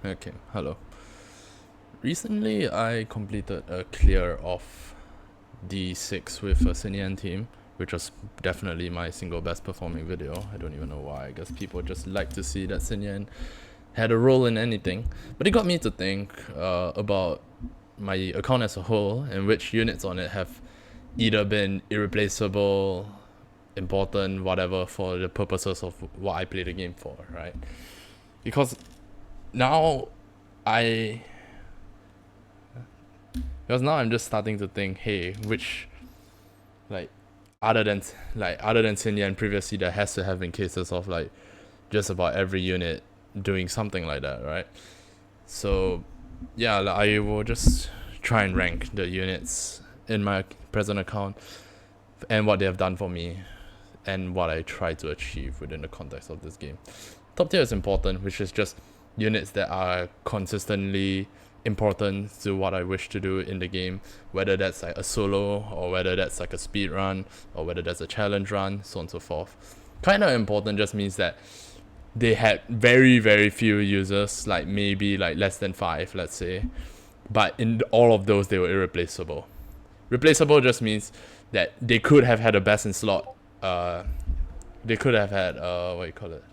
Okay, hello. Recently, I completed a clear of D6 with a Xinyan team, which was definitely my single best performing video. I don't even know why. I guess people just like to see that Xinyan had a role in anything. But it got me to think about my account as a whole and which units on it have either been irreplaceable, important, whatever, for the purposes of what I play the game for, right? Because now I Because now I'm just starting to think, hey, which like other than Xinyan previously, there has to have been cases of like just about every unit doing something like that, right? So yeah, like, I will just try and rank the units in my present account and what they have done for me and what I try to achieve within the context of this game. Top tier is important, which is just units that are consistently important to what I wish to do in the game, whether that's like a solo or whether that's like a speed run or whether that's a challenge run, so on and so forth. Kind of important just means that they had very very few users, like maybe like less than 5, let's say, but in all of those they were irreplaceable. Replaceable just means that they could have had a best in slot. They could have had what you call it.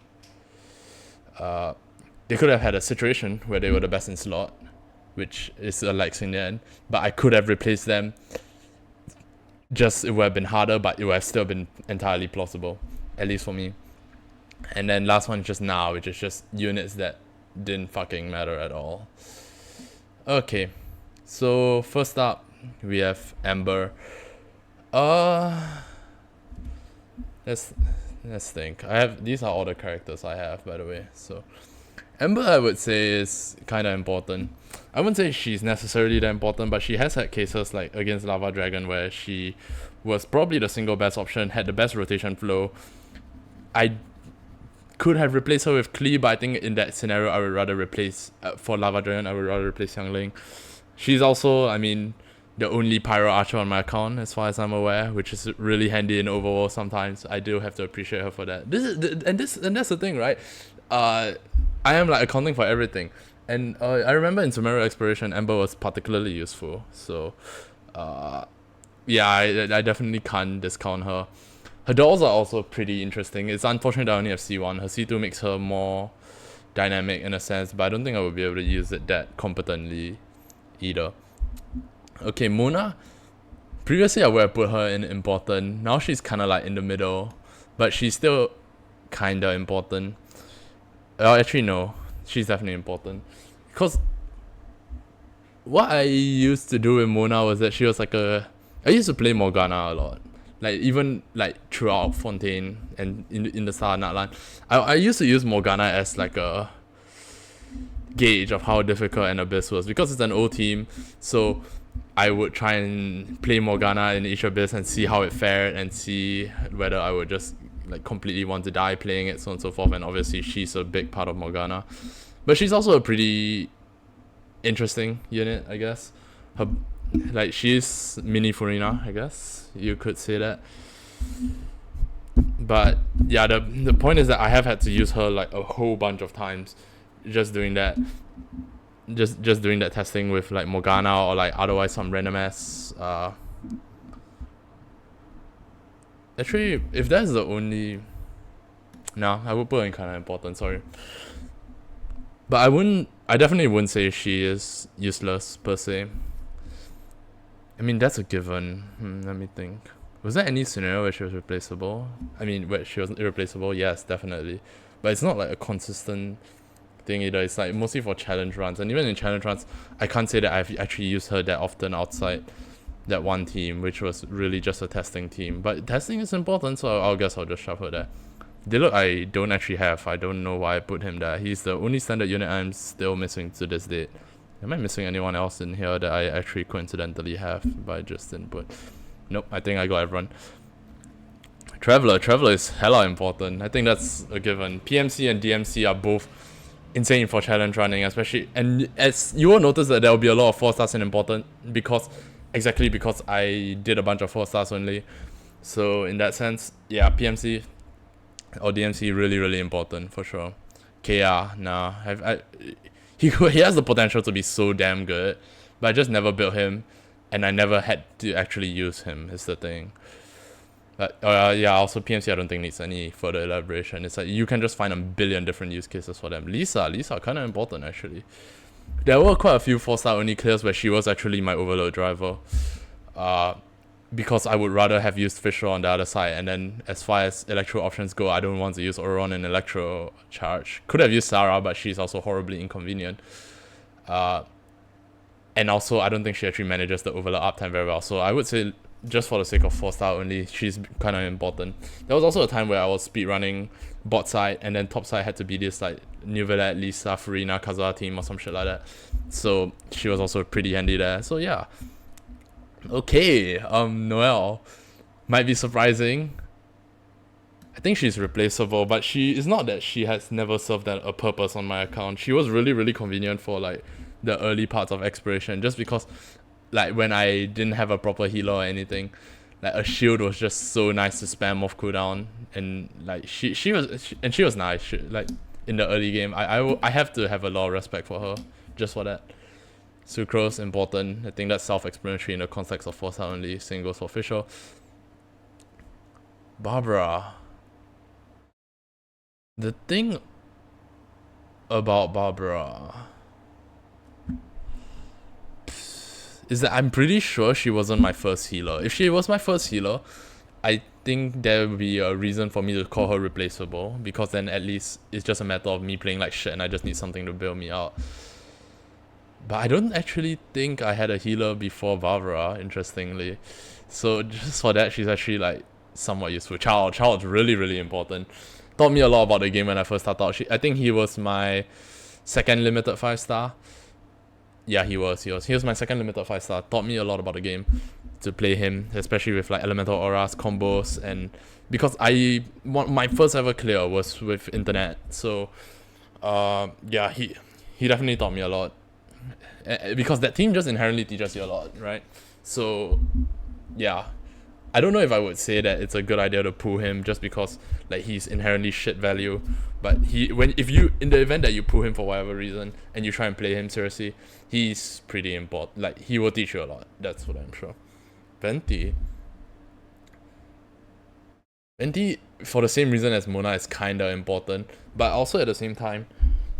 Uh, they could have had a situation where they were the best in slot, which is like Xinyan, but I could have replaced them. Just it would have been harder, but it would have still been entirely plausible, at least for me. And then last one just now, which is just units that didn't fucking matter at all. Okay, so first up we have Amber. Uh, let's let's think. These are all the characters I have, by the way. So Amber, I would say, is kind of important. I wouldn't say she's necessarily that important, but she has had cases like against Lava Dragon where she was probably the single best option, had the best rotation flow. I could have replaced her with Klee, but I think in that scenario I would rather replace, for Lava Dragon, I would rather replace Xiangling. She's also, I mean, the only Pyro Archer on my account as far as I'm aware, which is really handy in Overworld sometimes. I do have to appreciate her for that. And that's the thing, right? I am like accounting for everything. And I remember in Sumeru Exploration, Ember was particularly useful. So, yeah, I definitely can't discount her. Her dolls are also pretty interesting. It's unfortunate I only have C1. Her C2 makes her more dynamic in a sense, but I don't think I would be able to use it that competently either. Okay, Mona. Previously, I would have put her in important. Now she's kind of like in the middle, but she's still kind of important. Actually, no. She's definitely important. Because what I used to do with Mona was that she was like a. I used to play Morgana a lot. Like, even like throughout Fontaine and in the start of Natlan. I used to use Morgana as like a gauge of how difficult an Abyss was because it's an old team. So I would try and play Morgana in each Abyss and see how it fared and see whether I would just like completely want to die playing it, so on and so forth. And obviously she's a big part of Morgana, but she's also a pretty interesting unit, I guess. Her, like, she's mini Furina, I guess you could say that. But yeah, the point is that I have had to use her like a whole bunch of times, just doing that, just doing that testing with like Morgana or like otherwise some random ass. Actually, if that's the only, no, I would put her in kind of important. Sorry, but I wouldn't. I definitely wouldn't say she is useless per se. I mean, that's a given. Let me think. Was there any scenario where she was replaceable? I mean, where she was irreplaceable? Yes, definitely. But it's not like a consistent thing either. It's like mostly for challenge runs. And even in challenge runs, I can't say that I've actually used her that often outside that one team, which was really just a testing team. But testing is important, so I guess I'll just shove her there. Diluc I don't actually have. I don't know why I put him there. He's the only standard unit I'm still missing to this date. Am I missing anyone else in here that I actually coincidentally have, but I just didn't put? Nope, I think I got everyone. Traveler is hella important. I think that's a given. PMC and DMC are both insane for challenge running, especially, and as you will notice that there will be a lot of 4 stars in important because I did a bunch of 4 stars only. So in that sense, yeah, PMC or DMC really important for sure. KR, nah, he has the potential to be so damn good, but I just never built him, and I never had to actually use him. Is the thing. But yeah, also PMC I don't think needs any further elaboration. It's like you can just find a billion different use cases for them. Lisa kind of important actually. There were quite a few 4-star only clears where she was actually my overload driver. Because I would rather have used Fisher on the other side, and then as far as electro options go, I don't want to use Auron and electro charge. Could have used Sarah, but she's also horribly inconvenient. And also I don't think she actually manages the overload uptime very well. So I would say just for the sake of 4-star only, she's kind of important. There was also a time where I was speedrunning bot side, and then top side had to be this like Nuvelet, Lisa, Farina, Kazuha team or some shit like that. So she was also pretty handy there. So yeah. Okay, Noelle might be surprising. I think she's replaceable, but she is not that she has never served a purpose on my account. She was really, really convenient for like the early parts of exploration, just because like when I didn't have a proper healer or anything, like a shield was just so nice to spam off cooldown, and like she was nice. Like in the early game, I have to have a lot of respect for her just for that. Sucrose important. I think that's self-explanatory in the context of 4-star only. Same goes for official. Barbara. The thing about Barbara is that I'm pretty sure she wasn't my first healer. If she was my first healer, I think there would be a reason for me to call her replaceable, because then at least it's just a matter of me playing like shit and I just need something to bail me out. But I don't actually think I had a healer before Barbara, interestingly. So just for that, she's actually like somewhat useful. Child's really, really important. Taught me a lot about the game when I first started out. I think he was my second limited 5-star. Yeah, he was my second limited 5-star. Taught me a lot about the game to play him, especially with like elemental auras, combos, and because my first ever clear was with internet. So yeah, he definitely taught me a lot. Because that team just inherently teaches you a lot, right? So yeah, I don't know if I would say that it's a good idea to pull him just because like he's inherently shit value, but if you in the event that you pull him for whatever reason and you try and play him seriously, he's pretty important. Like he will teach you a lot. That's what I'm sure. Venti, for the same reason as Mona, is kinda important, but also at the same time,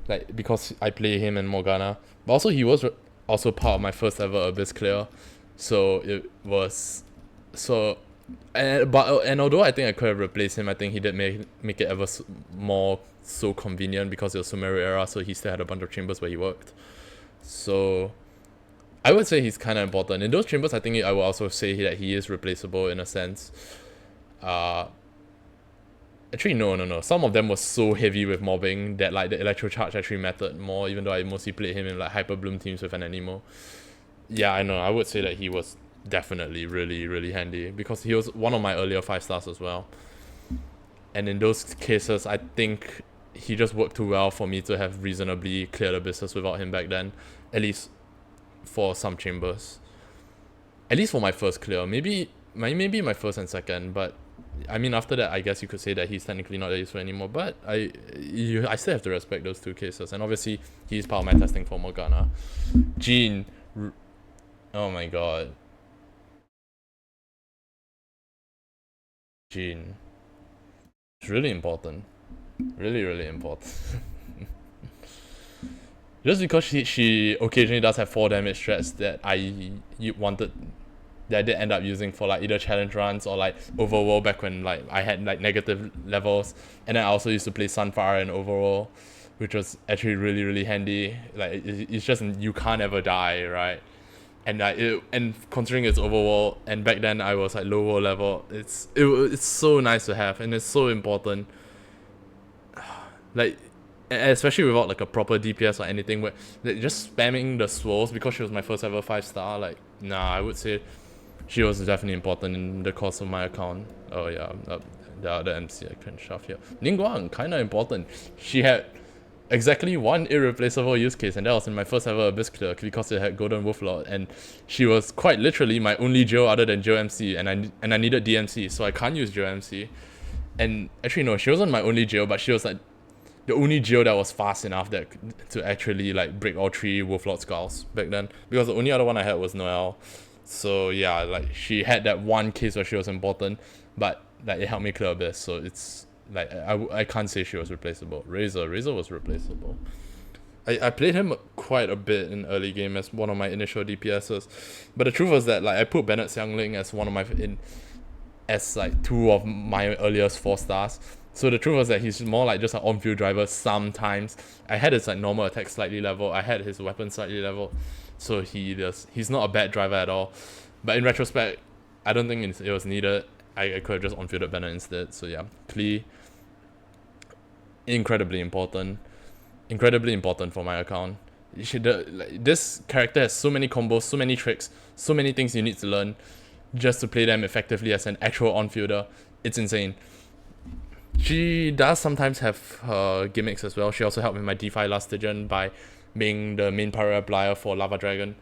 like because I play him and Morgana, but also he was also part of my first ever Abyss clear, so it was so. And although I think I could have replaced him, I think he did make it ever more so convenient because it was Sumeru era, so he still had a bunch of chambers where he worked. So I would say he's kind of important in those chambers. I think I will also say that he is replaceable in a sense. Actually, no. Some of them were so heavy with mobbing that like the electro charge actually mattered more, even though I mostly played him in like hyper bloom teams with an anemo. Yeah, I know. I would say that he was definitely really, really handy because he was one of my earlier 5-stars as well. And in those cases, I think he just worked too well for me to have reasonably cleared the business without him back then, at least for some chambers. At least for my first clear. Maybe my first and second, but I mean after that I guess you could say that he's technically not that useful anymore, but I still have to respect those two cases, and obviously he's part of my testing for Morgana. Jean, oh my god. Jean. It's really important. Really, really important. Just because she occasionally does have 4 damage threats that I did end up using for like either challenge runs or like overworld back when like I had like negative levels, and then I also used to play Sunfire in overworld, which was actually really, really handy. Like it's just you can't ever die, right? And and considering it's overworld, and back then I was like lower level, it's so nice to have, and it's so important. Like especially without like a proper DPS or anything, where like, just spamming the swirls because she was my first ever 5-star. Like I would say she was definitely important in the course of my account. Oh yeah, the other MC I couldn't shove here. Ningguang, kinda important. She had exactly one irreplaceable use case, and that was in my first ever Abyss clear because it had Golden Wolflord, and she was quite literally my only Jill other than Jill MC, and I needed DMC, so I can't use Jill MC. And actually no, she wasn't my only Jill, but she was like the only Geo that was fast enough that to actually like break all 3 Wolflord Skulls back then, because the only other one I had was Noelle. So yeah, like she had that one case where she was important, but like it helped me clear Abyss, so it's like I can't say she was replaceable. Razor was replaceable. I played him quite a bit in early game as one of my initial DPSs, but the truth was that like I put Bennett Xiangling as one of my as like 2 of my earliest 4 stars. So the truth was that he's more like just an on-field driver sometimes. I had his like normal attack slightly level, I had his weapon slightly level, so he's not a bad driver at all. But in retrospect, I don't think it was needed. I could have just on-fielded Bennett instead. So yeah, Klee, incredibly important for my account. This character has so many combos, so many tricks, so many things you need to learn just to play them effectively as an actual on-fielder. It's insane. She does sometimes have her gimmicks as well. She also helped with my DeFi last Stygian by being the main power applier for Lava Dragon.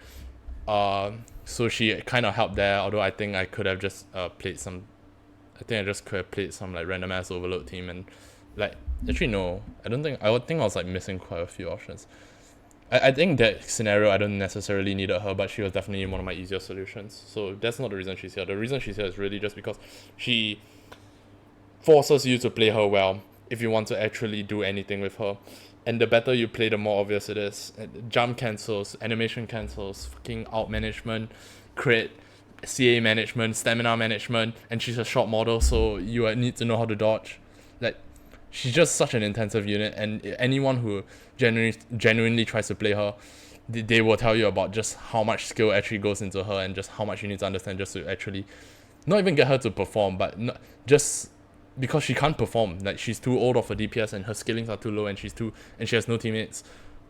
So she kind of helped there, although I think I could have just played some... I think I just could have played some like random ass overload team and like... Actually no, I would think I was like missing quite a few options. I think that scenario I don't necessarily needed her, but she was definitely one of my easier solutions. So that's not the reason she's here. The reason she's here is really just because she forces you to play her well if you want to actually do anything with her. And the better you play, the more obvious it is. Jump cancels, animation cancels, fucking out management, crit, CA management, stamina management, and she's a short model, so you need to know how to dodge. Like, she's just such an intensive unit, and anyone who genuinely tries to play her, they will tell you about just how much skill actually goes into her and just how much you need to understand just to actually not even get her to perform, but just because she can't perform. Like, she's too old of a DPS and her skillings are too low, and she has no teammates,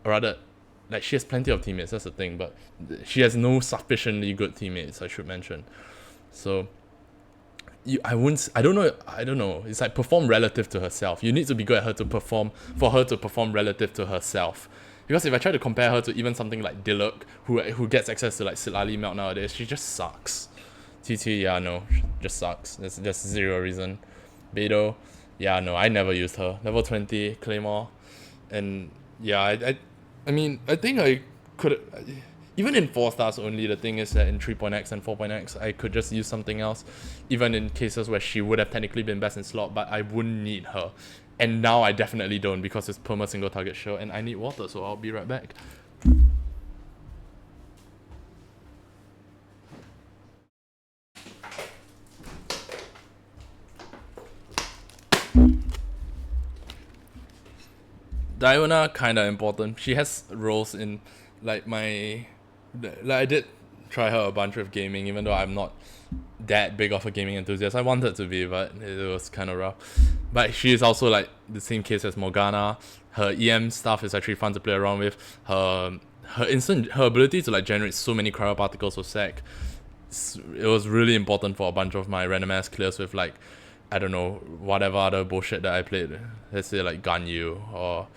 or rather, like, she has plenty of teammates, that's the thing, but she has no sufficiently good teammates, I should mention. So I don't know. It's like perform relative to herself. You need to be good at her to perform, for her to perform relative to herself. Because if I try to compare her to even something like Diluc, who gets access to like Silali Melt nowadays, she just sucks. TT, yeah, no, just sucks. There's just zero reason. Beidou, yeah, no, I never used her. Level 20, Claymore. And yeah, I mean, I think I could... Even in 4 stars only, the thing is that in 3.x and 4.x, I could just use something else. Even in cases where she would have technically been best in slot, but I wouldn't need her. And now I definitely don't, because it's perma single target show and I need water, so I'll be right back. Diona kinda important. She has roles in like my... Like, I did try her a bunch with gaming, even though I'm not that big of a gaming enthusiast. I wanted to be, but it was kind of rough. But she is also like the same case as Morgana. Her EM stuff is actually fun to play around with. Her ability to like generate so many cryo particles was sick. It was really important for a bunch of my random ass clears with like, I don't know, whatever other bullshit that I played. Let's say like Ganyu or...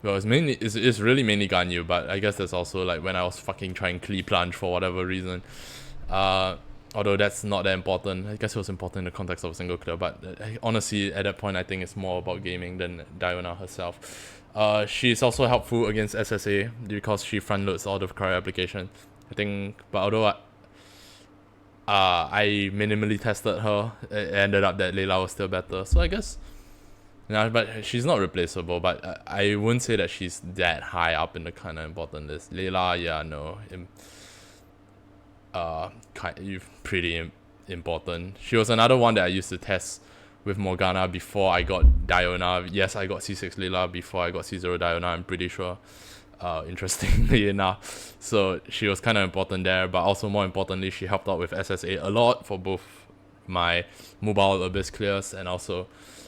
Well, it's really mainly Ganyu, but I guess that's also like when I was fucking trying Klee Plunge for whatever reason. Although that's not that important. I guess it was important in the context of a single clear, but honestly, at that point, I think it's more about gaming than Diona herself. She's also helpful against SSA because she front loads all the cryo application. I think, but although I minimally tested her, it ended up that Layla was still better. So I guess... No, but she's not replaceable, but I wouldn't say that she's that high up in the kind of important list. Layla, yeah, no. Pretty important. She was another one that I used to test with Morgana before I got Diona. Yes, I got C6 Layla before I got C0 Diona, I'm pretty sure. Interestingly enough. So she was kind of important there, but also more importantly, she helped out with SSA a lot for both my mobile Abyss clears and also...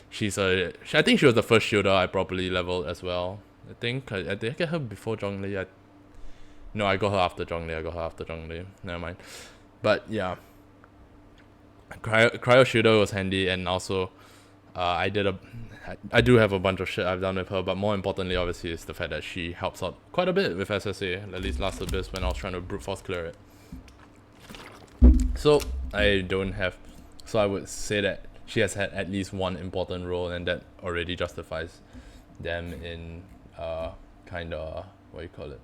I think she was the first shielder I properly leveled as well. I think I did I get her before Zhongli. No, I got her after Zhongli. Never mind. But yeah, cryo shielder was handy, and also I do have a bunch of shit I've done with her. But more importantly, obviously, is the fact that she helps out quite a bit with SSA. At least last Abyss when I was trying to brute force clear it. So I would say that she has had at least one important role, and that already justifies them in kind of, what do you call it?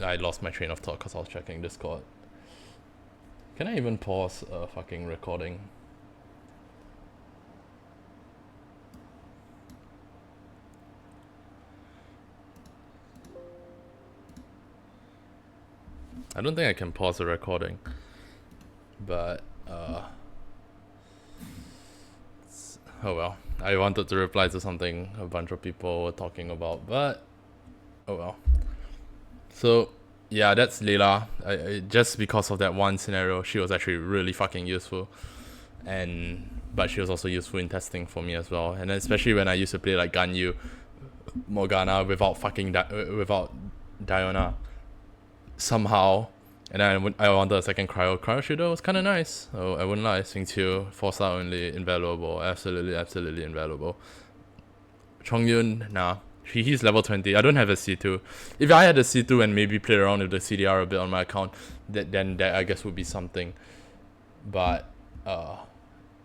I lost my train of thought because I was checking Discord. Can I even pause a fucking recording? I don't think I can pause a recording, but oh well. I wanted to reply to something a bunch of people were talking about, but oh well. So yeah, that's Layla. I just because of that one scenario, she was actually really fucking useful, but she was also useful in testing for me as well. And especially when I used to play like Ganyu, Morgana without without Diona somehow, and then I wanted a second cryo shooter was kind of nice. Oh, I wouldn't lie. Swing 2 4-star only, invaluable, absolutely invaluable. Chongyun, nah. He's level 20. I don't have a C2. If I had a C2 and maybe played around with the CDR a bit on my account, then that I guess would be something. But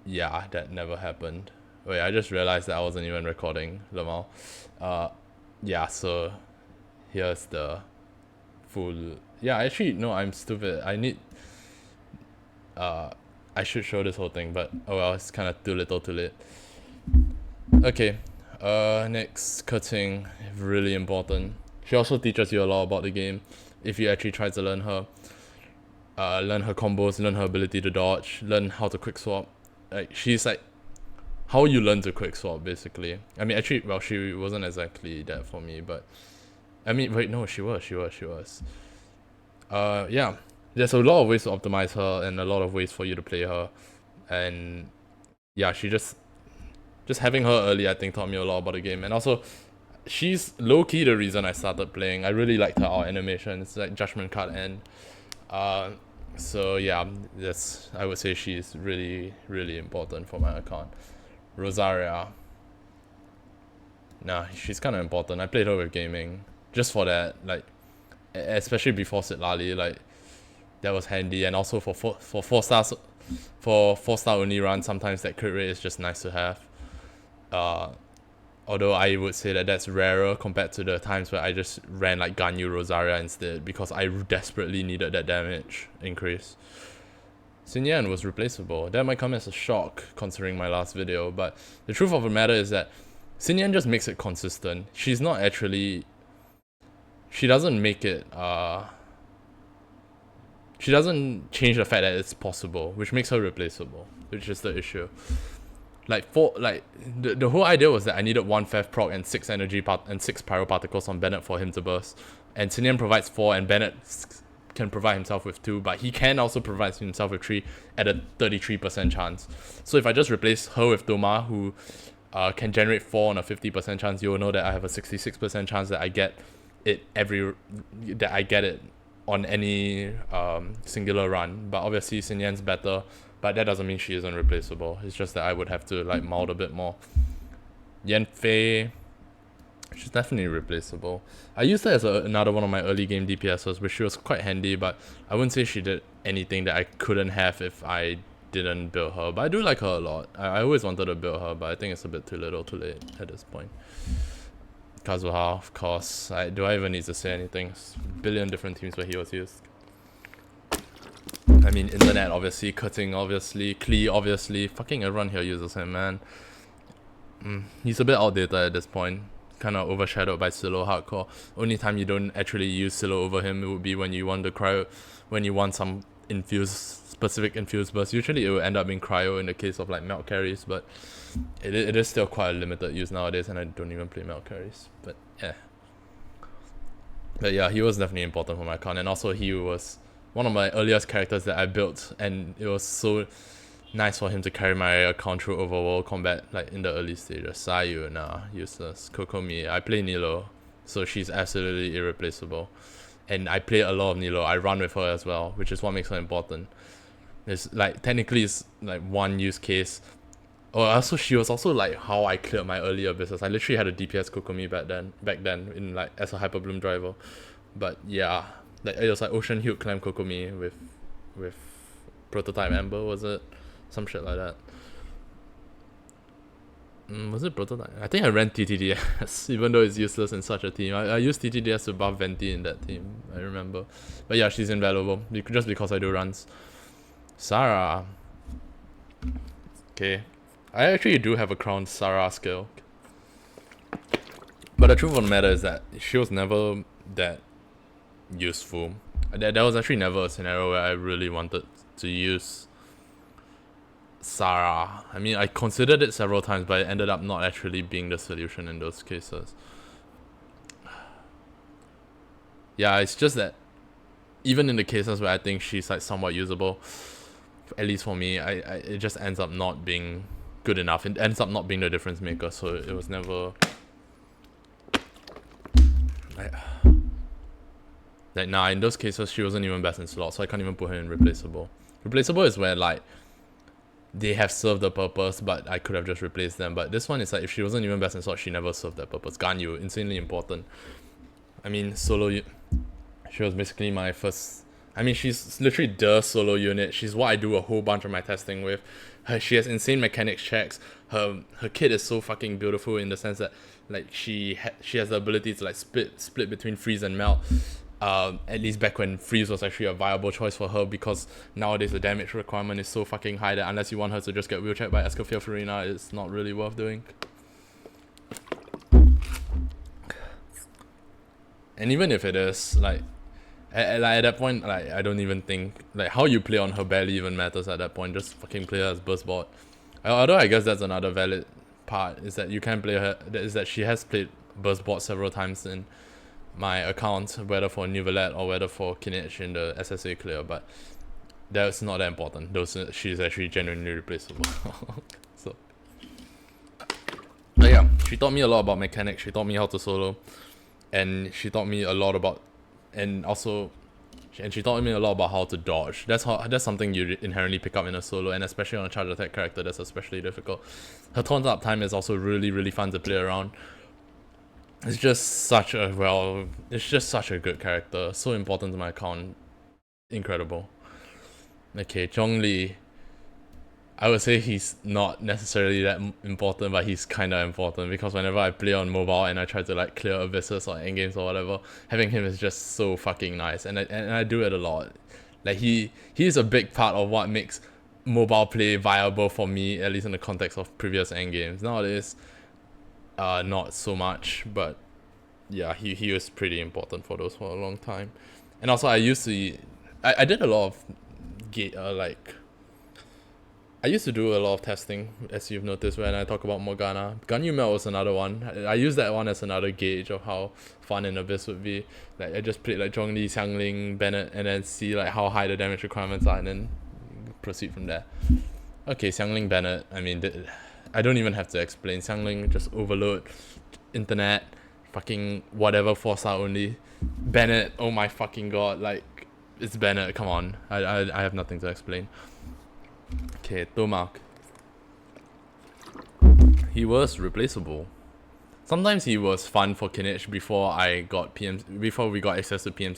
yeah, that never happened. Wait, I just realized that I wasn't even recording, Lamal. Yeah, so here's the full. Yeah, actually no, I'm stupid. I should show this whole thing, but oh well, it's kind of too little too late. Okay. Next, cutting, really important. She also teaches you a lot about the game if you actually try to learn her. Learn her combos, learn her ability to dodge, learn how to quick swap. Like, she's like how you learn to quick swap, basically. I mean, actually, well, she wasn't exactly that for me, but I mean, wait, no, she was. Yeah, there's a lot of ways to optimize her and a lot of ways for you to play her, and yeah, she just having her early, I think, taught me a lot about the game. And also, she's low-key the reason I started playing. I really liked her art animation. It's like Judgment Card and so yeah, I would say she's really important for my account. Rosaria, nah, she's kind of important. I played her with gaming just for that, like especially before Sitlali, like that was handy. And also for 4-stars, for 4-star only run, sometimes that crit rate is just nice to have. Although I would say that that's rarer compared to the times where I just ran like Ganyu Rosaria instead, because I desperately needed that damage increase. Xinyan was replaceable. That might come as a shock considering my last video, but the truth of the matter is that Xinyan just makes it consistent. She's not actually... She doesn't make it... She doesn't change the fact that it's possible, which makes her replaceable, which is the issue. Like the whole idea was that I needed 1 Fev proc and 6 and 6 pyro particles on Bennett for him to burst. And Xinyan provides 4 and Bennett can provide himself with 2, but he can also provide himself with 3 at a 33% chance. So if I just replace her with Doma, who can generate 4 on a 50% chance, you will know that I have a 66% chance that I get it on any singular run. But obviously Xinyan's better, but that doesn't mean she isn't replaceable. It's just that I would have to like mold a bit more. Yanfei, she's definitely replaceable. I used her as another one of my early game DPSs, which she was quite handy, but I wouldn't say she did anything that I couldn't have if I didn't build her. But I do like her a lot. I always wanted to build her, but I think it's a bit too little too late at this point. Kazuha, of course. Do I even need to say anything? A billion different teams where he was used. I mean, internet obviously, cutting obviously, Klee obviously. Fucking everyone here uses him, man. He's a bit outdated at this point. Kind of overshadowed by Silo hardcore. Only time you don't actually use Silo over him would be when you want the cryo, when you want some specific infused burst. Usually it will end up being cryo in the case of like melt carries, but it is still quite a limited use nowadays, and I don't even play melt carries. But yeah. But yeah, he was definitely important for my account, and also he was one of my earliest characters that I built, and it was so nice for him to carry my account through overworld combat, like in the early stages. Sayu, nah, useless. Kokomi, I play Nilo, so she's absolutely irreplaceable. And I play a lot of Nilo. I run with her as well, which is what makes her important. It's like, technically it's like one use case. Oh, also she was also like how I cleared my earlier business. I literally had a DPS Kokomi back then in like as a Hyperbloom driver. But yeah, like it was like Ocean Huge Clam Kokomi with Prototype Amber, was it? some shit like that. Was it Prototype? I think I ran TTDS, even though it's useless in such a team. I used TTDS to buff Venti in that team, I remember. But yeah, she's invaluable, just because I do runs. Sarah. Okay. I actually do have a crown Sarah skill. But the truth of the matter is that she was never that useful. There was actually never a scenario where I really wanted to use Sarah. I mean, I considered it several times, but it ended up not actually being the solution in those cases. Yeah, it's just that even in the cases where I think she's like somewhat usable, at least for me, it just ends up not being good enough. It ends up not being the difference maker, so it was never like nah, in those cases she wasn't even best in slot, so I can't even put her in replaceable. Replaceable is where like they have served the purpose, but I could have just replaced them. But this one is like, if she wasn't even best in slot, she never served that purpose. Ganyu, insanely important. I mean, solo, she was basically my first. I mean, she's literally the solo unit. She's what I do a whole bunch of my testing with. She has insane mechanics checks. Her kit is so fucking beautiful in the sense that like she has the ability to like split between freeze and melt. At least back when freeze was actually a viable choice for her, because nowadays the damage requirement is so fucking high that unless you want her to just get wheelchaired by Escafia Farina, it's not really worth doing. And even if it is, like at that point, like I don't even think like how you play on her barely even matters at that point. Just fucking play her as burst bot. Although I guess that's another valid part, is that you can play her. Is that she has played burst bot several times in my account, whether for Nivelet or whether for Kinech in the SSA clear, but that's not that important. She's actually genuinely replaceable. So, but yeah, she taught me a lot about mechanics. She taught me how to solo, and she taught me a lot about, and she taught me a lot about how to dodge. That's something you inherently pick up in a solo, and especially on a charge attack character, that's especially difficult. Her taunt up time is also really, really fun to play around. It's just such a good character. So important to my account. Incredible. Okay, Zhongli. I would say he's not necessarily that important, but he's kind of important, because whenever I play on mobile and I try to like clear abysses or endgames or whatever, having him is just so fucking nice, and I do it a lot. Like he's a big part of what makes mobile play viable for me, at least in the context of previous endgames. Nowadays, not so much, but yeah, he was pretty important for those for a long time. And also I did a lot of I used to do a lot of testing, as you've noticed when I talk about Morgana. Ganyu Melt was another one. I used that one as another gauge of how fun an Abyss would be. Like I just played like Zhongli, Xiangling, Bennett, and then see like how high the damage requirements are, and then proceed from there. Okay, Xiangling, Bennett. I mean, I don't even have to explain. Xiangling, just overload, internet, fucking whatever, 4-star only. Bennett, oh my fucking god, like, it's Bennett, come on. I have nothing to explain. Okay, Tomak. He was replaceable. Sometimes he was fun for Kinech before we got access to PMC.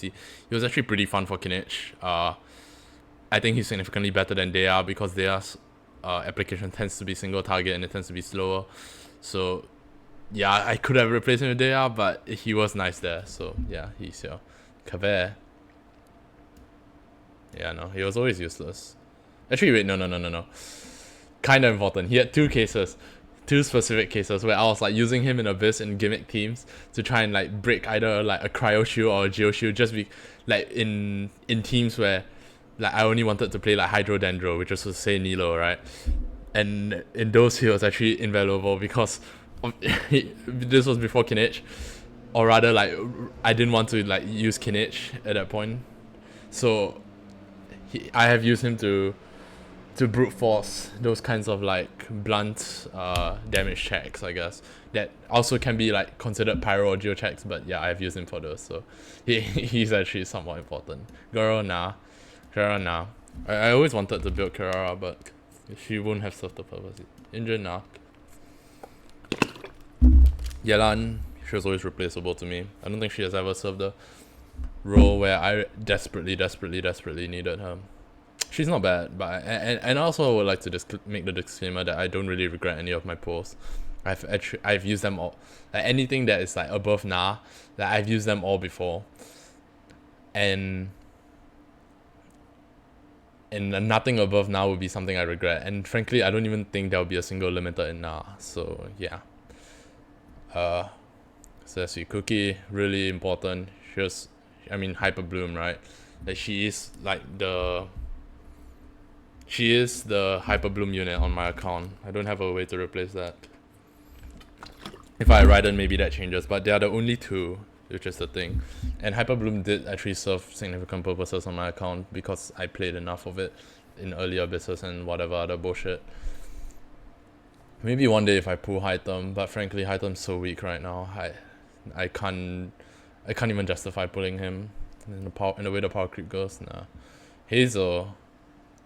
He was actually pretty fun for Kinech. I think he's significantly better than they are, because Dea's application tends to be single target and it tends to be slower. So yeah, I could have replaced him with Dea, but he was nice there. So yeah, he's here. Kaveh. Yeah, no, he was always useless. Actually, wait, no. Kind of important. He had two specific cases where I was like using him in Abyss in gimmick teams to try and like break either like a cryo shield or a geo shield, just be like in teams where like I only wanted to play like Hydro Dendro, which was to say Nilo, right? And in those he was actually invaluable, because this was before Kinech, or rather like I didn't want to like use Kinech at that point, so I have used him to brute force those kinds of like blunt damage checks, I guess, that also can be like considered pyro or geo checks, but yeah, I've used him for those, so he's actually somewhat important. Girl, nah. I always wanted to build Kirara, but she won't have served the purpose. Injun, nah. Yelan, she was always replaceable to me. I don't think she has ever served the role where I desperately needed her. She's not bad, but and also I would like to just make the disclaimer that I don't really regret any of my pulls. I've used them all. Like anything that is like above nah, that I've used them all before, and nothing above nah would be something I regret. And frankly, I don't even think there will be a single limiter in nah. So yeah. So let's see, Cookie really important. Hyper Bloom, right? Like she is the Hyper Bloom unit on my account. I don't have a way to replace that. If I Raiden, maybe that changes, but they are the only two, which is the thing. And Hyper Bloom did actually serve significant purposes on my account because I played enough of it in earlier abysses and whatever other bullshit. Maybe one day if I pull Hytem, but frankly Hytem's so weak right now. I can't even justify pulling him in the way the power creep goes. Nah. Hazel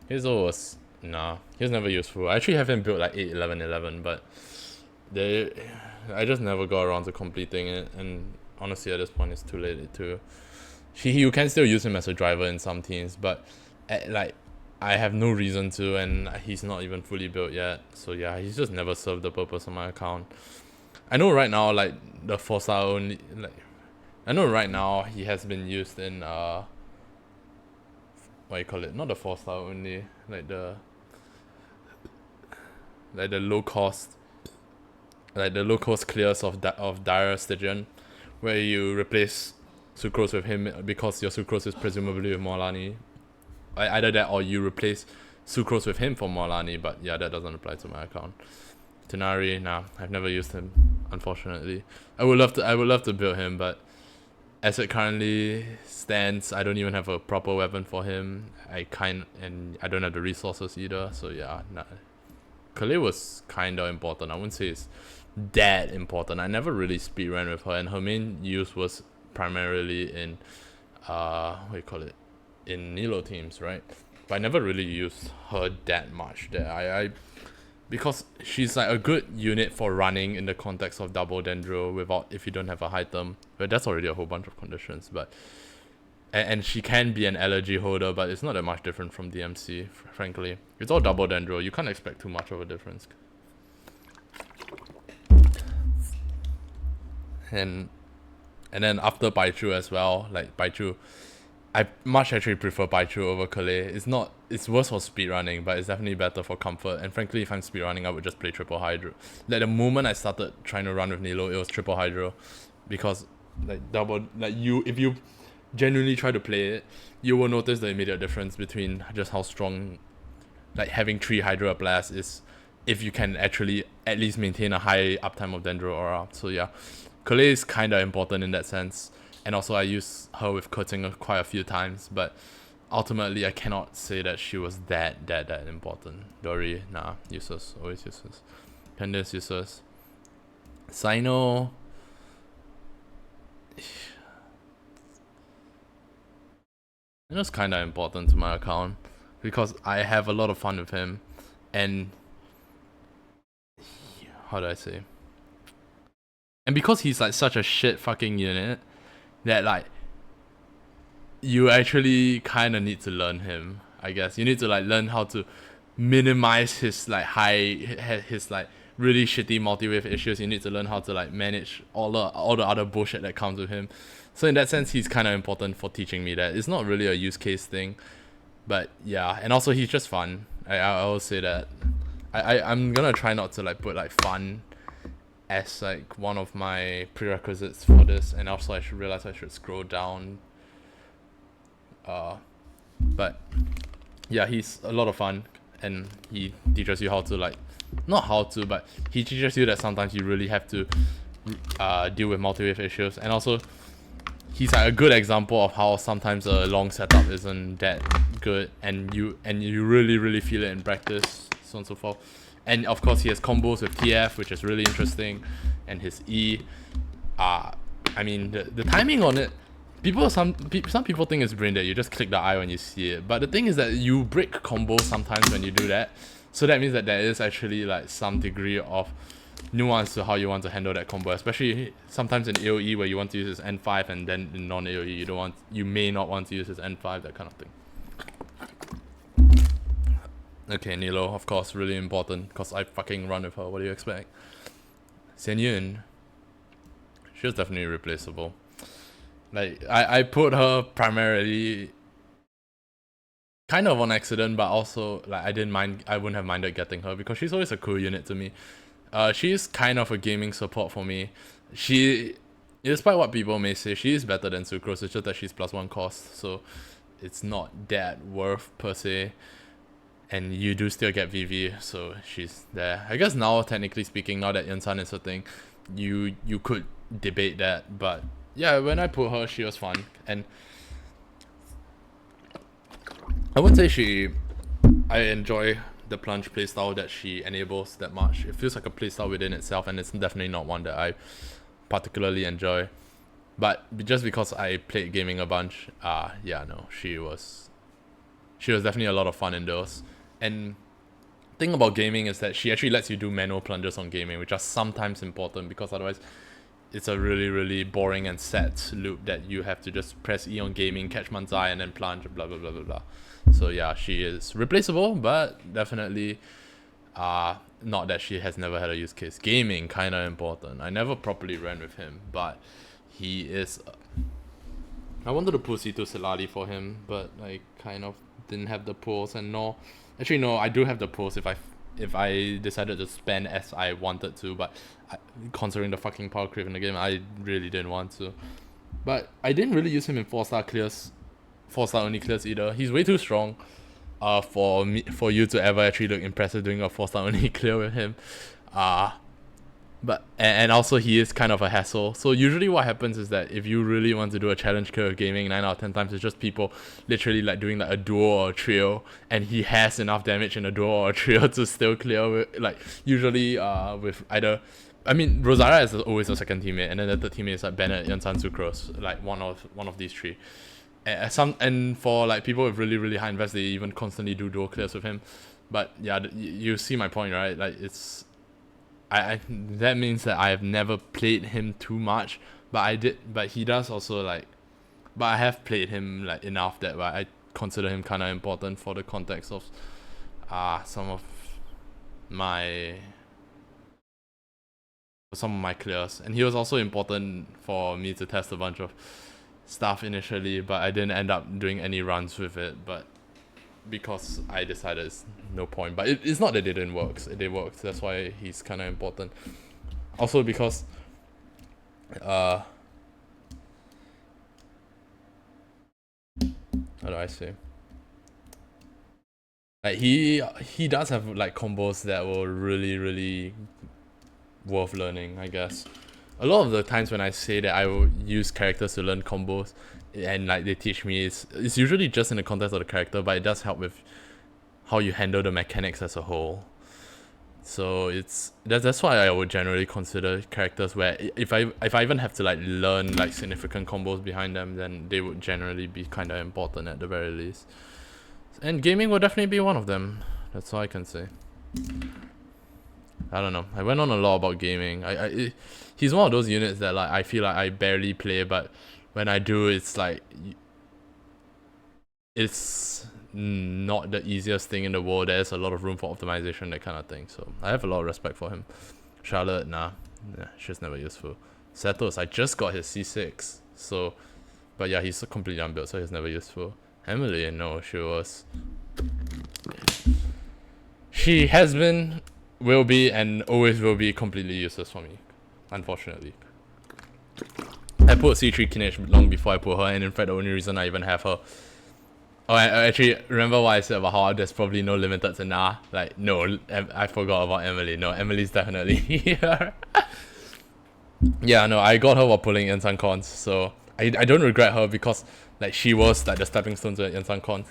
was he was never useful. I actually have him built like 8, 11, 11, but I just never got around to completing it, and honestly at this point it's too late to. You can still use him as a driver in some teams, but I have no reason to, and he's not even fully built yet. So yeah, he's just never served the purpose on my account. I know right now like the 4-star only I know right now he has been used in what you call it? Not the 4-star only, like the low cost clears of Dire Stygian, where you replace Sucrose with him because your Sucrose is presumably with Morlani. Either that or you replace Sucrose with him for Morlani, but yeah, that doesn't apply to my account. Tenari, nah, I've never used him, unfortunately. I would love to build him, but as it currently stands, I don't even have a proper weapon for him. And I don't have the resources either, so yeah, nah. Kalei was kinda important. I wouldn't say it's that important. I never really speedran with her, and her main use was primarily in in Nilo teams, right? But I never really used her that much there. Because she's like a good unit for running in the context of double Dendro if you don't have a item. But that's already a whole bunch of conditions. But and she can be an allergy holder, but it's not that much different from DMC, frankly. It's all double Dendro. You can't expect too much of a difference. And then after Baichu as well, like Baichu, I much actually prefer Baichu over Kalei. It's worse for speedrunning, but it's definitely better for comfort. And frankly, if I'm speedrunning, I would just play triple Hydro. Like the moment I started trying to run with Nilo, it was triple Hydro, because if you genuinely try to play it, you will notice the immediate difference between just how strong like having 3 Hydro Blast is, if you can actually at least maintain a high uptime of Dendro Aura. So yeah, Kalei is kinda important in that sense. And also I use her with Kurting quite a few times, but ultimately I cannot say that she was that important. Dory, nah, useless, always useless. Candace, useless. Sino, it was kinda important to my account because I have a lot of fun with him, and how do I say? And because he's like such a shit fucking unit, that like you actually kind of need to learn him. I guess you need to like learn how to minimize his like his like really shitty multi-wave issues. You need to learn how to like manage all the other bullshit that comes with him. So in that sense, he's kind of important for teaching me that. It's not really a use case thing, but yeah. And also he's just fun. I will say that. I'm gonna try not to like put like fun as like one of my prerequisites for this, and also I should scroll down. But yeah, he's a lot of fun, and he teaches you how to like, not how to, but he teaches you that sometimes you really have to deal with multi-wave issues, and also he's like a good example of how sometimes a long setup isn't that good, and you really feel it in practice, so on and so forth. And of course he has combos with TF, which is really interesting, and his E. I mean the timing on it, some people think it's brain dead. You just click the eye when you see it, but the thing is that you break combos sometimes when you do that, so that means that there is actually like some degree of nuance to how you want to handle that combo, especially sometimes in AoE where you want to use his N5, and then in non-AoE you may not want to use his N5, that kind of thing. Okay, Nilo, of course, really important because I fucking run with her. What do you expect? Xinyan, she was definitely replaceable. Like I put her primarily kind of on accident, but also like I wouldn't have minded getting her because she's always a cool unit to me. She's kind of a gaming support for me. She, despite what people may say, she is better than Sucrose. It's just that she's +1 cost, so it's not that worth per se. And you do still get VV, so she's there. I guess now, technically speaking, now that Yansan is a thing, you could debate that, but yeah, when I put her, she was fun, and I wouldn't say I enjoy the plunge playstyle that she enables that much. It feels like a playstyle within itself, and it's definitely not one that I particularly enjoy. But just because I played gaming a bunch, yeah, no, she was definitely a lot of fun in those. And thing about gaming is that she actually lets you do manual plunges on gaming, which are sometimes important because otherwise it's a really, really boring and set loop that you have to just press E on gaming, catch Manzai, and then plunge, blah, blah, blah, blah, blah. So yeah, she is replaceable, but definitely not that she has never had a use case. Gaming, kind of important. I never properly ran with him, but he is... I wanted to pull C2 Silali for him, but I kind of didn't have the pulls, and no... Actually, no, I do have the pulls if I decided to spend as I wanted to, but considering the fucking power creep in the game, I really didn't want to. But I didn't really use him in 4-star clears, 4-star only clears either. He's way too strong for you to ever actually look impressive doing a 4-star only clear with him. But and also he is kind of a hassle. So usually what happens is that if you really want to do a challenge clear of gaming, 9 out of 10 times it's just people literally like doing like a duo or a trio, and he has enough damage in a duo or a trio to still clear with, like, usually with either... I mean, Rosaria is always a second teammate, and then the third teammate is like Bennett, Yansan, Sucrose, like one of these three. And for like people with really, really high invest, they even constantly do duo clears with him. But yeah, you see my point, right? Like, it's... I that means that I have never played him too much, but he does also, like... But I have played him like enough that I consider him kind of important for the context of some of my clears. And he was also important for me to test a bunch of stuff initially, but I didn't end up doing any runs with it, but because I decided it's no point. But it's not that it didn't work, it worked. That's why he's kind of important. Also because how do I say, like, he does have like combos that were really, really worth learning, I guess. A lot of the times when I say that I will use characters to learn combos and like they teach me, it's usually just in the context of the character, but it does help with how you handle the mechanics as a whole. So that's why I would generally consider characters where if I even have to like learn like significant combos behind them, then they would generally be kind of important at the very least. And gaming will definitely be one of them. That's all I can say. I don't know. I went on a lot about gaming. He's one of those units that like I feel like I barely play, but when I do, it's like it's not the easiest thing in the world. There's a lot of room for optimization, that kind of thing. So I have a lot of respect for him. Charlotte, nah, she's never useful. Setos, I just got his C6, so, but yeah, he's completely unbuilt, so he's never useful. Emily, no, she has been, will be, and always will be completely useless for me, unfortunately. I put C3 Kinesh long before I put her, and in fact the only reason I even have her... Oh, I actually remember what I said about how there's probably no limited to nah. Like, no, I forgot about Emily. No, Emily's definitely here. Yeah, no, I got her while pulling Yansan Cons, so I don't regret her because like she was like the stepping stone to Yansan Cons.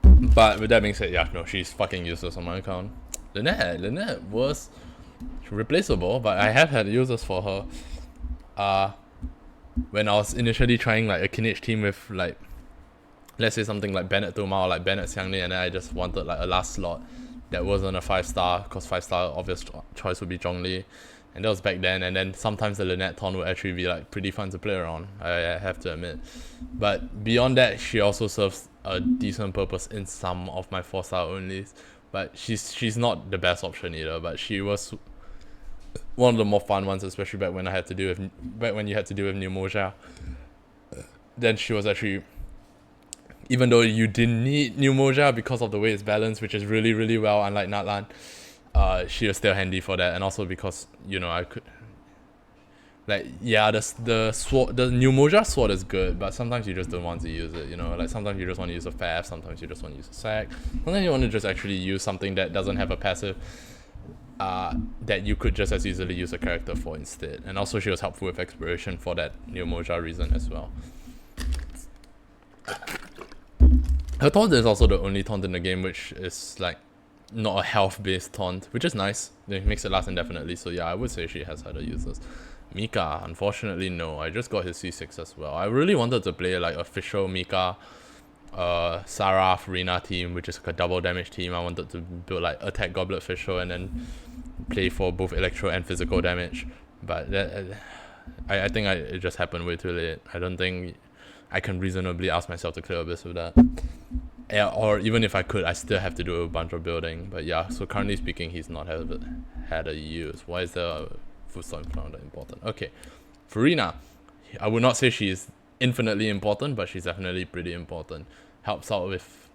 But with that being said, yeah, no, she's fucking useless on my account. Lynette was replaceable, but I have had users for her. When I was initially trying like a Kinich team with like, let's say something like Bennett Toma or like Bennett Xiangli, and then I just wanted like a last slot that wasn't a 5-star, because 5-star obvious choice would be Zhongli. And that was back then, and then sometimes the Lynette taunt would actually be like pretty fun to play around, I have to admit. But beyond that, she also serves a decent purpose in some of my 4-star onlys. But she's not the best option either, but she was one of the more fun ones, especially back when you had to deal with New Moja. Then she was actually, even though you didn't need New Moja because of the way it's balanced, which is really, really well, unlike Natlan, she was still handy for that, and also because, I could, like, yeah, the sword, the New Moja sword is good, but sometimes you just don't want to use it, like sometimes you just want to use a fast, sometimes you just want to use a sack, sometimes you want to just actually use something that doesn't have a passive, that you could just as easily use a character for instead. And also she was helpful with exploration for that New Moja reason as well. Her taunt is also the only taunt in the game which is like not a health based taunt, which is nice. It makes it last indefinitely, so yeah, I would say she has other uses. Mika, unfortunately no, I just got his C6 as well. I really wanted to play like official Mika, Sarah, Farina team, which is like a double damage team. I wanted to build like attack Goblet Official and then play for both electro and physical damage. But I think it just happened way too late. I don't think I can reasonably ask myself to clear Abyss with that. Yeah, or even if I could, I still have to do a bunch of building. But yeah, so currently speaking, he's not had a use. Why is the Footstone Flounder important? Okay, Farina, I would not say she is infinitely important, but she's definitely pretty important. Helps out with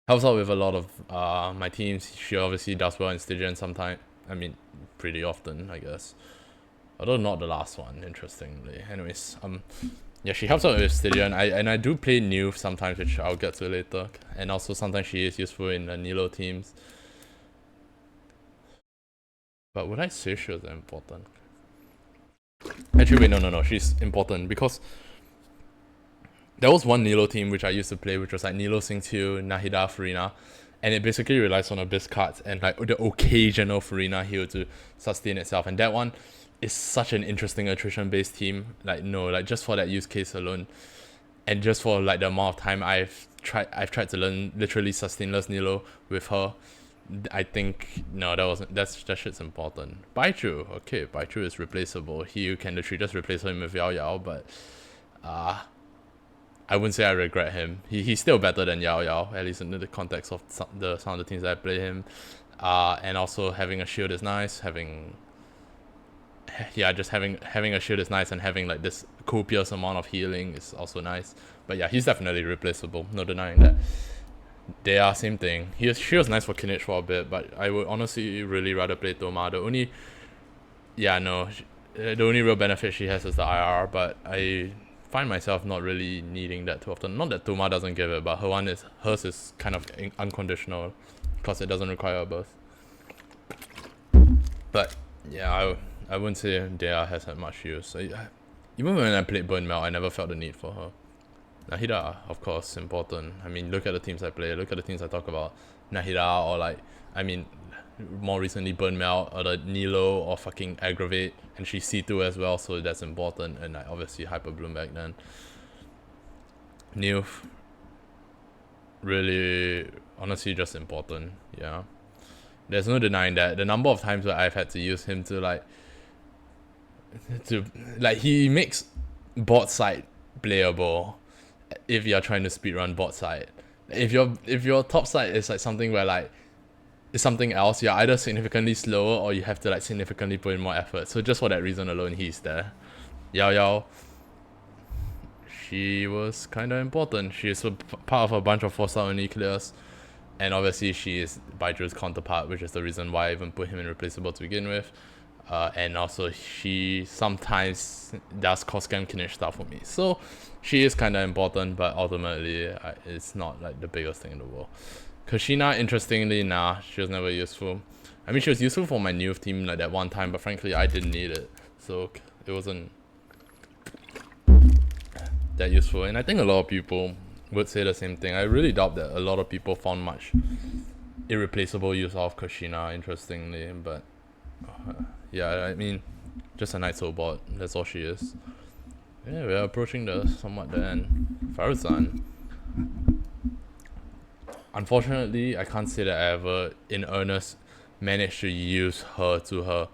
a lot of my teams. She obviously does well in Stygian sometimes. I mean, pretty often, I guess. Although not the last one, interestingly. Anyways, yeah, she helps out with Stygian. I do play New sometimes, which I'll get to later. And also sometimes she is useful in the Nilo teams. But would I say she was important? Actually, wait, no. She's important because there was one Nilo team which I used to play, which was like Nilo, Xingqiu, Nahida, Farina. And it basically relies on Abyss cards and like the occasional Farina heal to sustain itself. And that one is such an interesting attrition based team. Like just for that use case alone, and just for like the amount of time I've tried to learn literally sustainless Nilo with her, I think no, that shit's important. Baichu, okay, Baichu is replaceable. You can literally just replace him with Yao Yao, but I wouldn't say I regret him. He's still better than Yao Yao, at least in the context of some of the teams that I play him. And also having a shield is nice. Having a shield is nice, and having like this copious amount of healing is also nice. But yeah, he's definitely replaceable, no denying that. They are same thing. She was nice for Kinich for a bit, but I would honestly really rather play Toma. The only real benefit she has is the IR, but I find myself not really needing that too often. Not that Toma doesn't give it, but hers is kind of unconditional because it doesn't require a burst. But yeah, I wouldn't say Dea has had much use. Even when I played Burn Melt, I never felt the need for her. Nahida, of course, important. I mean, look at the teams I play, look at the teams I talk about. Nahida, or more recently Burn Melt, or the Nilo, or fucking Aggravate, and she's C2 as well, so that's important, and obviously Hyper Bloom back then. Newf, really, honestly, just important, yeah. There's no denying that. The number of times where I've had to use him he makes bot side playable if you're trying to speedrun bot side. If your top side is like something where like it's something else, you're either significantly slower or you have to like significantly put in more effort. So just for that reason alone, he's there. Yao Yao, she was kind of important. She is part of a bunch of 4-star only clears, and obviously she is Baiju's counterpart, which is the reason why I even put him in replaceable to begin with. And also she sometimes does cost scam Kinich stuff for me, so she is kind of important, but ultimately it's not like the biggest thing in the world. Kushina, interestingly, she was never useful. I mean, she was useful for my new team like that one time, but frankly I didn't need it, so it wasn't that useful. And I think a lot of people would say the same thing. I really doubt that a lot of people found much irreplaceable use of Kushina, interestingly, but yeah, I mean, just a Night Soul bot, that's all she is. Yeah, we're approaching the end. Faruzan. Unfortunately, I can't say that I ever, in earnest, managed to use her to her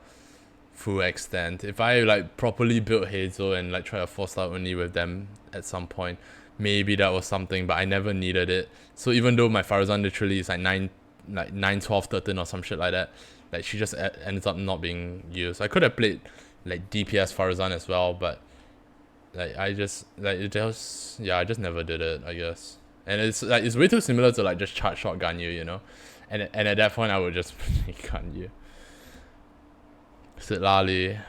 full extent. If I like properly built Hazel and like try to force out only with them at some point, maybe that was something, but I never needed it. So even though my Farazan literally is like 9, 12, 13 or some shit like that, like she just ends up not being used. I could have played like DPS Farazan as well, but like I just like it just I just never did it, I guess. And it's like it's way too similar to like just charge shotgun you, you know? And at that point I would just gun you. Sitlali.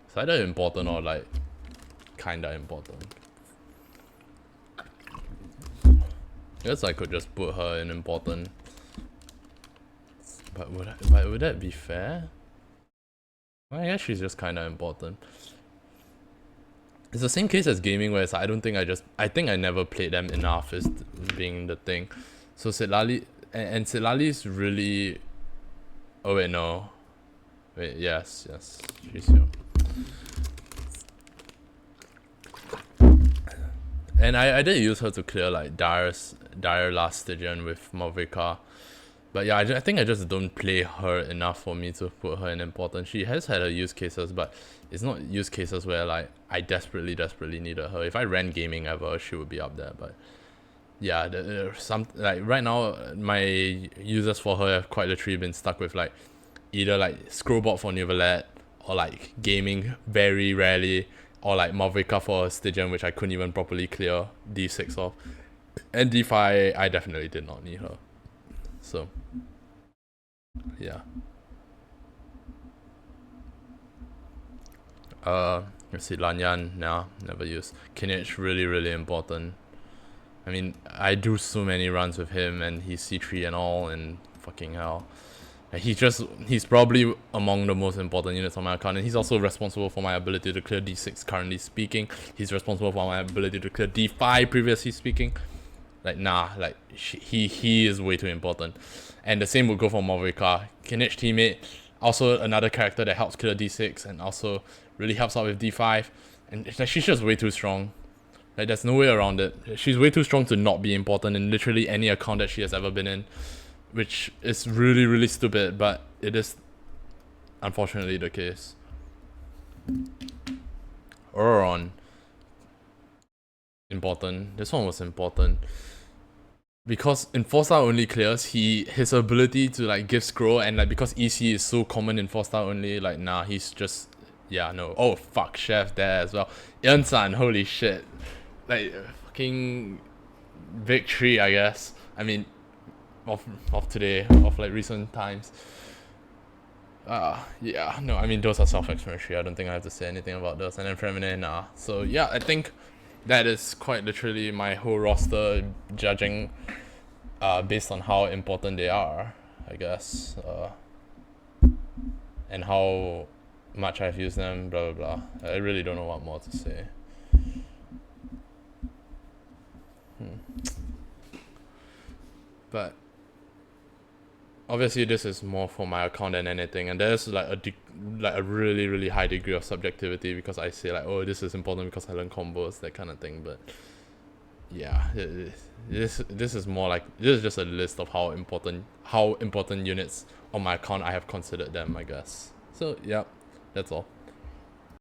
It's either important or like kinda important. I guess I could just put her in important. But would that be fair? Well, I guess she's just kinda important. It's the same case as gaming where it's like, I think I never played them enough is being the thing. So Sitlali and Sitlali's really oh wait no. Wait, yes, she's here. And I did use her to clear like Dire last Stygian with Mavrika. But yeah, I think I just don't play her enough for me to put her in important. She has had her use cases, but it's not use cases where like I desperately needed her. If I ran gaming ever, she would be up there. But yeah, some like right now my users for her have quite literally been stuck with like either like Scrowbot for Neuvillette or like gaming very rarely or like Mavrika for Stygian, which I couldn't even properly clear D6 of. And D5 I definitely did not need her. So yeah. Let's see, Lanyan, nah, never use. Kinich, really important. I mean, I do so many runs with him and he's C3 and all, and fucking hell. He's probably among the most important units on my account, and he's also responsible for my ability to clear D6 currently speaking. He's responsible for my ability to clear D5 previously speaking. Like, nah, like, he is way too important. And the same would go for Mavrika. Kinich teammate, also another character that helps clear D6 and also really helps out with D5. And it's like, she's just way too strong. Like, there's no way around it. She's way too strong to not be important in literally any account that she has ever been in. Which is really stupid, but it is unfortunately the case. Auron. Important. This one was important. Because in 4-star only clears, his ability to like give scroll and like because EC is so common in 4-star only, like nah, he's just yeah, no. Oh fuck, Chef there as well. Yansan, holy shit. Like fucking victory, I guess. I mean of today, of like recent times. Yeah, no, I mean those are self-explanatory. I don't think I have to say anything about those. And then Feminine, nah. So yeah, I think that is quite literally my whole roster judging based on how important they are, I guess. And how much I've used them, blah blah blah. I really don't know what more to say. But obviously this is more for my account than anything, and there's like a really high degree of subjectivity because I say like, oh, this is important because I learn combos, that kind of thing. But yeah, this is more like, this is just a list of how important units on my account I have considered them, I guess. So yeah, that's all.